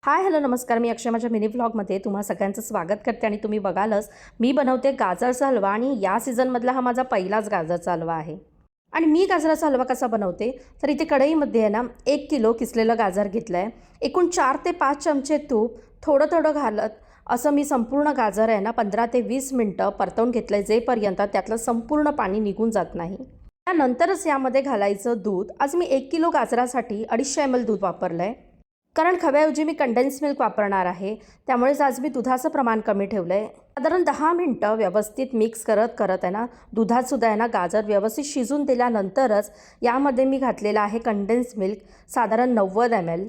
Hi hello नमस्कार. मी अक्षय माझ्या mini व्लॉगमध्ये तुम्हा सगळ्यांचं स्वागत करते आणि तुम्ही बघालच मी बनवते गाजरचा हलवा आणि या सीझनमधला हा माझा पहिलाच गाजरचा हलवा आहे. आणि मी गाजराचा हलवा कसा बनवते तर इथे कढईमध्ये आहे ना 1 किलो किसलेलं गाजर घेतलं आहे. एकूण 4 ते 5 चमचे तूप थोडं थोडं घालत असं मी संपूर्ण गाजर आहे ना 15 ते 20 मिनटं परतवून घेतलं आहे, जेपर्यंत त्यातलं संपूर्ण पाणी निघून जात नाही. त्यानंतरच यामध्ये घालायचं दूध. आज मी 1 किलो गाजरासाठी 250 ml दूध वापरलं आहे, कारण खव्याऐवजी मी कंडेन्स मिल्क वापरणार आहे. त्यामुळेच आज मी दुधाचं प्रमाण कमी ठेवलं आहे. साधारण 10 मिनटं व्यवस्थित मिक्स करत करत आहे ना दुधातसुद्धा आहे ना गाजर व्यवस्थित शिजून दिल्यानंतरच यामध्ये मी घातलेलं आहे कंडेन्स मिल्क साधारण 90 ml.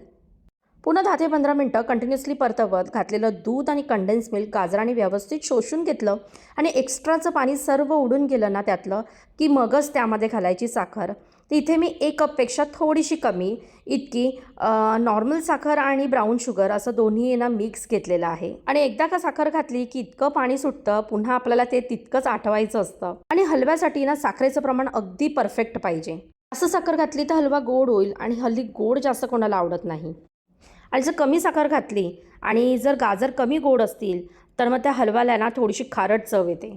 पुन्हा 10 ते 15 मिनटं कंटिन्युअसली परतवत घातलेलं दूध आणि कंडेन्स मिल्क गाजराने व्यवस्थित शोषून घेतलं आणि एक्स्ट्राचं पाणी सर्व उडून गेलं ना त्यातलं, की मगच त्यामध्ये घालायची साखर. तर इथे मी 1 कपपेक्षा थोडीशी कमी इतकी नॉर्मल साखर आणि ब्राऊन शुगर असं दोन्ही ना मिक्स घेतलेलं आहे. आणि एकदा का साखर घातली की इतकं पाणी सुटतं, पुन्हा आपल्याला ते तितकंच आठवायचं असतं. आणि हलव्यासाठी ना साखरेचं प्रमाण अगदी परफेक्ट पाहिजे. असं साखर घातली तर हलवा गोड होईल आणि हल्ली गोड जास्त कोणाला आवडत नाही. आणि जर कमी साखर घातली आणि जर गाजर कमी गोड असतील तर मग त्या हलव्याला ना थोडीशी खारट चव येते.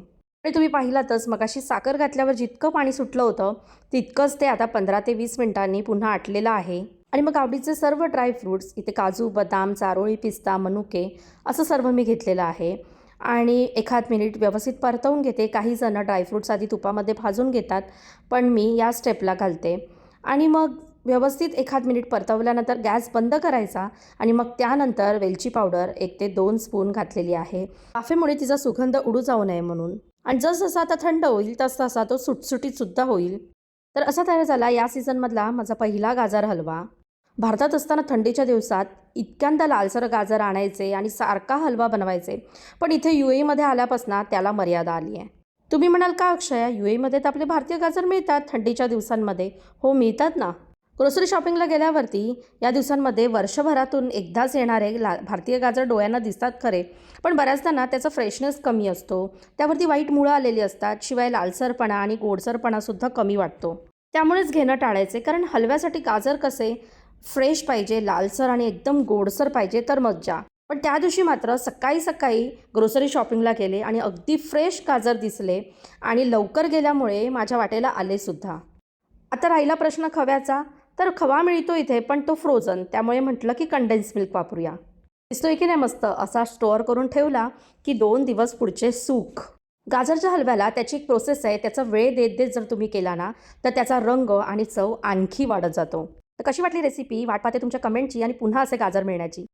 आणि तुम्ही पाहिलातच मगाशी साखर घातल्यावर जितकं पाणी सुटलं होतं तितकंच ते आता 15 ते 20 मिनिटांनी पुन्हा आटलेलं आहे. आणि मग आवडीचे सर्व ड्रायफ्रूट्स इथे काजू, बदाम, चारोळी, पिस्ता, मनुके असं सर्व मी घेतलेलं आहे. आणि एखाद मिनिट व्यवस्थित परतवून घेते. काही जण ड्रायफ्रूट्स आधी तुपामध्ये भाजून घेतात, पण मी या स्टेपला घालते. आणि मग व्यवस्थित एखाद मिनिट परतवल्यानंतर गॅस बंद करायचा आणि मग त्यानंतर वेलची पावडर 1 ते 2 स्पून घातलेली आहे, वाफेमुळे तिचा सुगंध उडू जाऊ नये म्हणून. आणि जसजसा आता थंड होईल तसतसा तो सुटसुटीतसुद्धा होईल. तर असा तयार झाला या सीझनमधला माझा पहिला गाजर हलवा. भारतात असताना थंडीच्या दिवसात इतक्यांदा लालसर गाजर आणायचे आणि सारखा हलवा बनवायचे, पण इथे UAEमध्ये आल्यापासून त्याला मर्यादा आली आहे. तुम्ही म्हणाल का अक्षय, UAEमध्ये तर आपले भारतीय गाजर मिळतात थंडीच्या दिवसांमध्ये? हो, मिळतात ना. ग्रोसरी शॉपिंगला गेल्यावरती या दिवसांमध्ये वर्षभरातून एकदाच येणारे भारतीय गाजर डोळ्यांना दिसतात खरे, पण बऱ्याचदा ना त्याचा फ्रेशनेस कमी असतो. त्यावरती वाईट मुळं आलेली असतात. शिवाय लालसरपणा आणि गोडसरपणासुद्धा कमी वाटतो. त्यामुळेच घेणं टाळायचे, कारण हलव्यासाठी गाजर कसे फ्रेश पाहिजे, लालसर आणि एकदम गोडसर पाहिजे तर मज्जा. पण त्या दिवशी मात्र सकाळी सकाळी ग्रोसरी शॉपिंगला गेले आणि अगदी फ्रेश गाजर दिसले आणि लवकर गेल्यामुळे माझ्या वाटेला आलेसुद्धा. आता राहिला प्रश्न खव्याचा, तर खवा मिळतो इथे पण तो फ्रोझन, त्यामुळे म्हटलं की कंडेन्स मिल्क वापरूया. दिसतोय की नाही मस्त. असा स्टोअर करून ठेवला की 2 दिवस पुढचे सुख. गाजरच्या हलव्याला त्याची एक प्रोसेस आहे. त्याचा वेळ देत देत जर तुम्ही केला ना तर त्याचा रंग आणि चव आणखी वाढत जातो. तर कशी वाटली रेसिपी? वाट पाहते तुमच्या कमेंटची आणि पुन्हा असे गाजर मिळण्याची.